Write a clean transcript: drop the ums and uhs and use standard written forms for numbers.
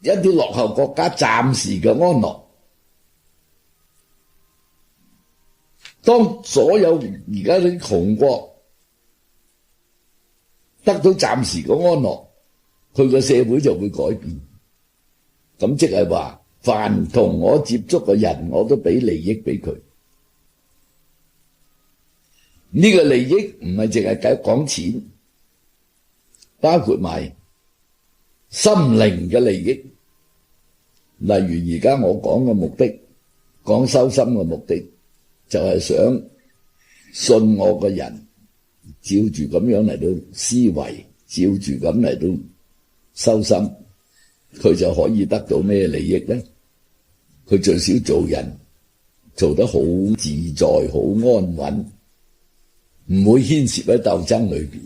一啲落後國家暫時嘅安樂。當所有而家啲窮國得到暫時嘅安樂，佢個社會就會改變。咁即係話，凡同我接觸嘅人，我都俾利益俾佢。呢個利益唔係淨係講錢，包括埋心靈嘅利益。例如而家我講嘅目的，講修心嘅目的，就係想信我嘅人照住咁樣嚟到思維，照住咁嚟到修心，佢就可以得到咩利益呢？佢最少做人做得好自在，好安穩，唔會牽涉喺鬥爭裏邊。